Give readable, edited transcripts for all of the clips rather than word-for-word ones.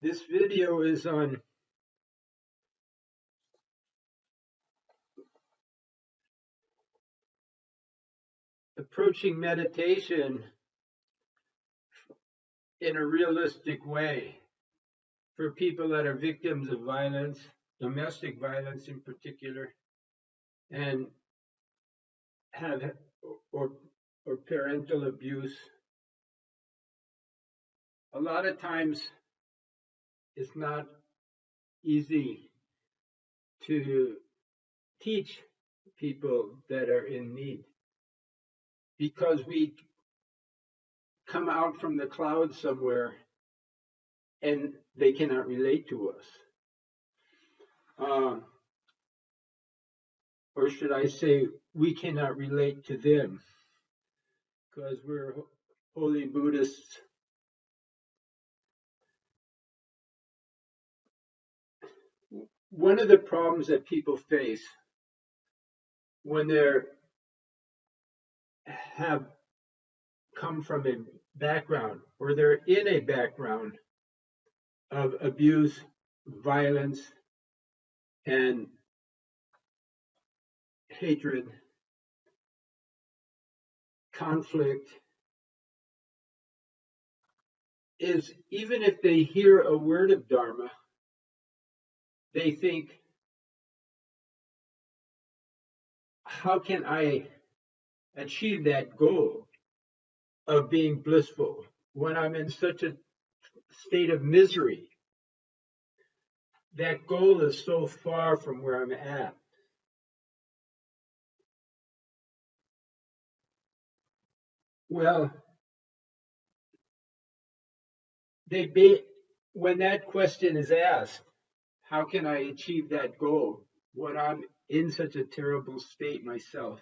This video is on approaching meditation in a realistic way for people that are victims of violence, domestic violence in particular, and have or parental abuse. A lot of times it's not easy to teach people that are in need because we come out from the clouds somewhere and they cannot relate to us. Or should I say, we cannot relate to them because we're holy Buddhists. One of the problems that people face when they have come from a background or they're in a background of abuse, violence, and hatred, conflict, is even if they hear a word of Dharma, they think, how can I achieve that goal of being blissful when I'm in such a state of misery? That goal is so far from where I'm at. Well, when that question is asked, how can I achieve that goal when I'm in such a terrible state myself?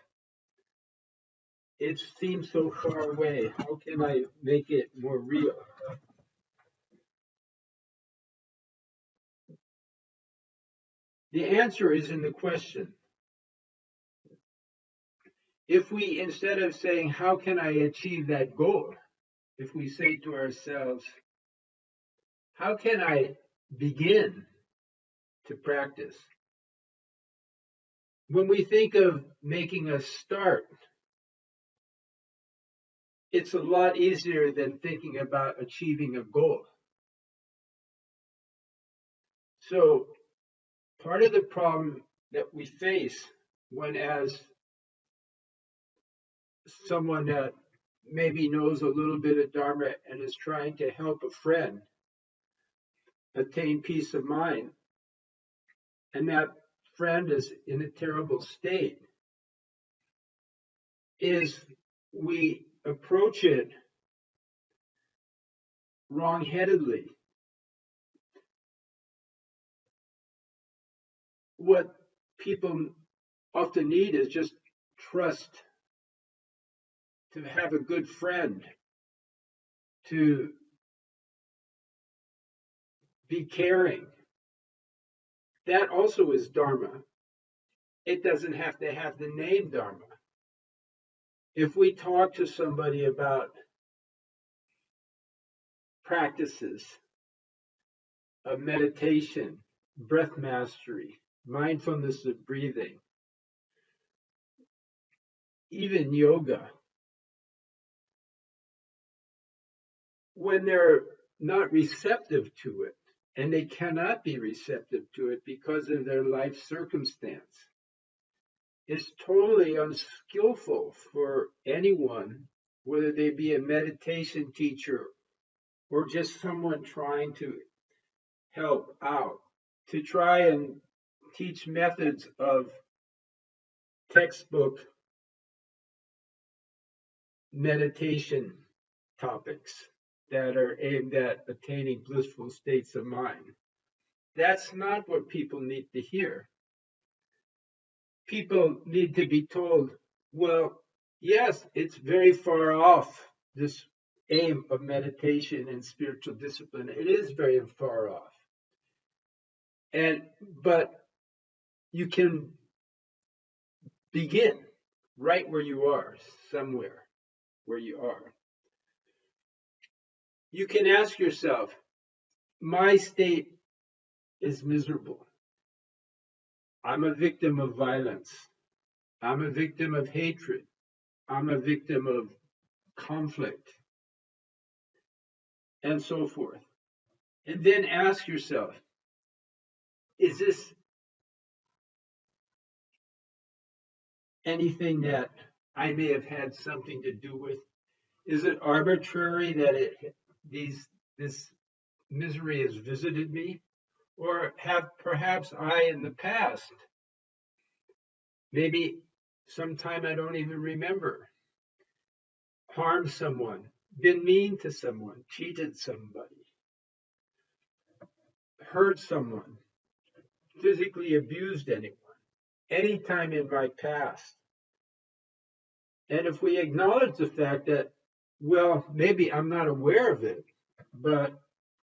It seems so far away. How can I make it more real? The answer is in the question. If we, instead of saying, how can I achieve that goal? If we say to ourselves, how can I begin to practice? When we think of making a start, it's a lot easier than thinking about achieving a goal. So part of the problem that we face when, as someone that maybe knows a little bit of Dharma and is trying to help a friend attain peace of mind, and that friend is in a terrible state, is we approach it wrongheadedly. What people often need is just trust, to have a good friend, to be caring. That also is Dharma. It doesn't have to have the name Dharma. If we talk to somebody about practices of meditation, breath mastery, mindfulness of breathing, even yoga, when they're not receptive to it, and they cannot be receptive to it because of their life circumstance, it's totally unskillful for anyone, whether they be a meditation teacher or just someone trying to help out, to try and teach methods of textbook meditation topics that are aimed at attaining blissful states of mind. That's not what people need to hear. People need to be told, well, yes, it's very far off, this aim of meditation and spiritual discipline. It is very far off. But you can begin right where you are, somewhere where you are. You can ask yourself, my state is miserable. I'm a victim of violence. I'm a victim of hatred. I'm a victim of conflict, and so forth. And then ask yourself, is this anything that I may have had something to do with? Is it arbitrary that this misery has visited me? Or have perhaps I in the past, maybe sometime I don't even remember, harmed someone, been mean to someone, cheated somebody, hurt someone, physically abused anyone, any time in my past? And if we acknowledge the fact that, well, maybe I'm not aware of it, but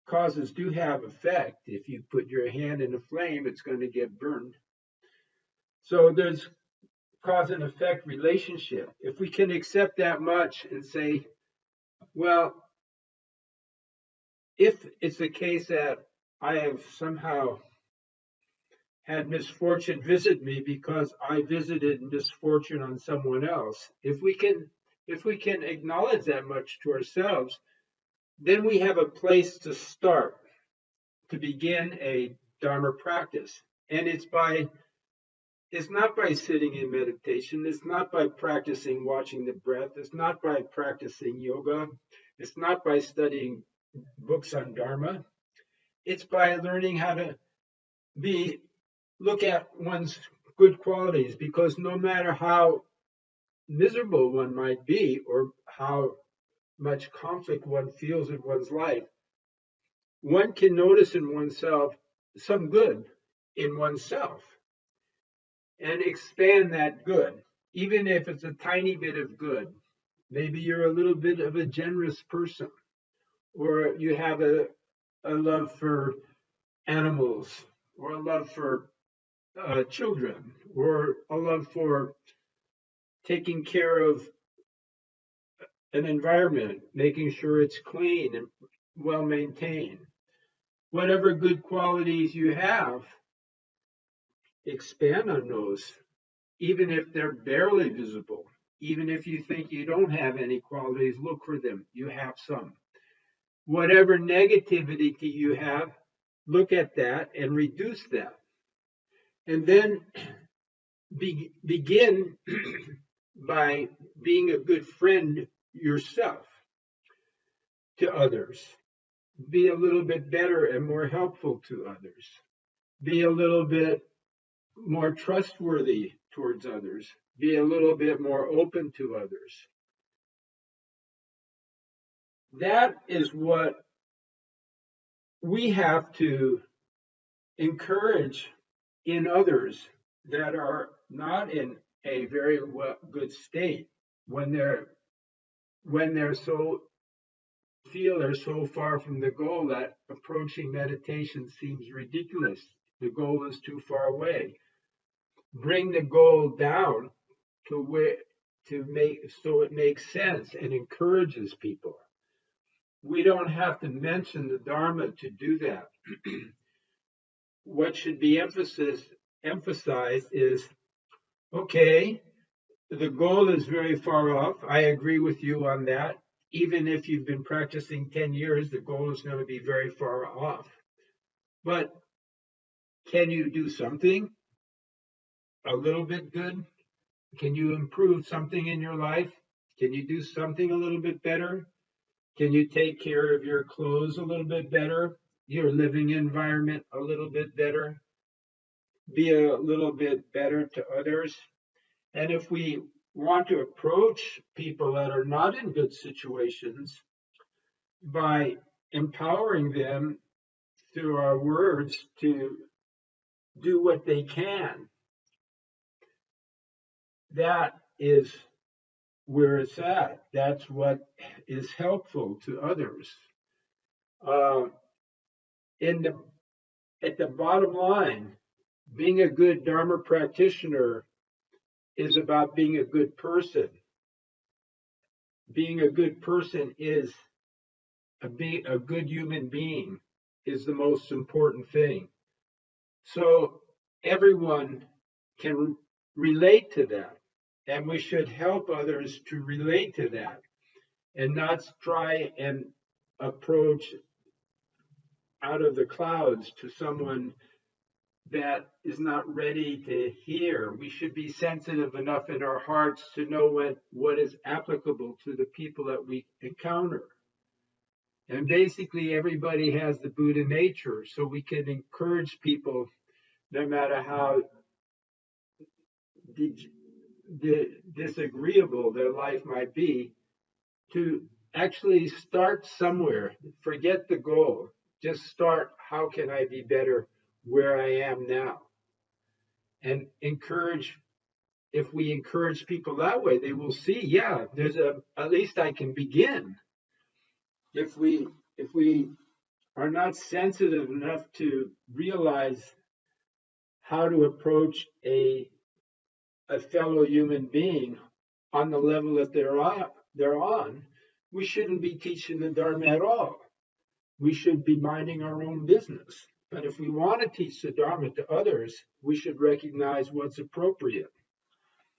causes do have effect. If you put your hand in a flame, it's going to get burned. So there's cause and effect relationship. If we can accept that much and say, well, if it's the case that I have somehow had misfortune visit me because I visited misfortune on someone else, if we can acknowledge that much to ourselves, then we have a place to start, to begin a Dharma practice. And it's not by sitting in meditation, it's not by practicing watching the breath, it's not by practicing yoga, it's not by studying books on Dharma, it's by learning how to look at one's good qualities, because no matter how miserable one might be or how much conflict one feels in one's life, one can notice in oneself some good in oneself and expand that good, even if it's a tiny bit of good. Maybe you're a little bit of a generous person, or you have a love for animals, or a love for children, or a love for taking care of an environment, making sure it's clean and well maintained. Whatever good qualities you have, expand on those, even if they're barely visible. Even if you think you don't have any qualities, look for them. You have some. Whatever negativity you have, look at that and reduce that. And then begin by being a good friend yourself to others. Be a little bit better and more helpful to others. Be a little bit more trustworthy towards others. Be a little bit more open to others. That is what we have to encourage in others that are not in a very good state, when they're so feel they're so far from the goal that approaching meditation seems ridiculous. The goal is too far away. Bring the goal down to make so it makes sense and encourages people. We don't have to mention the Dharma to do that. What should be emphasized is, okay, the goal is very far off. I agree with you on that. Even if you've been practicing 10 years, the goal is going to be very far off. But can you do something a little bit good? Can you improve something in your life? Can you do something a little bit better? Can you take care of your clothes a little bit better? Your living environment a little bit better? Be a little bit better to others? And if we want to approach people that are not in good situations by empowering them through our words to do what they can, that is where it's at. That's what is helpful to others. At the bottom line, being a good Dharma practitioner is about being a good person. Being a good person is being a good human being. is the most important thing. So everyone can relate to that, and we should help others to relate to that and not try and approach out of the clouds to someone that is not ready to hear. We should be sensitive enough in our hearts to know what is applicable to the people that we encounter. And basically, everybody has the Buddha nature, so we can encourage people, no matter how disagreeable their life might be, to actually start somewhere. Forget the goal. Just start, how can I be better where I am now? And if we encourage people that way, they will see, yeah, at least I can begin. If we are not sensitive enough to realize how to approach a fellow human being on the level that they're on, we shouldn't be teaching the Dharma at all. We should be minding our own business. But if we want to teach the Dharma to others, we should recognize what's appropriate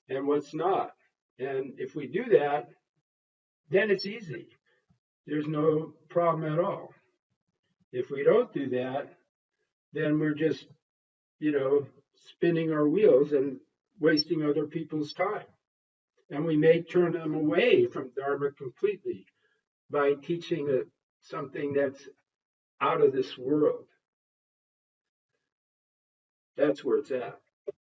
and what's not. And if we do that, then it's easy. There's no problem at all. If we don't do that, then we're just, spinning our wheels and wasting other people's time. And we may turn them away from Dharma completely by teaching something that's out of this world. That's where it's at.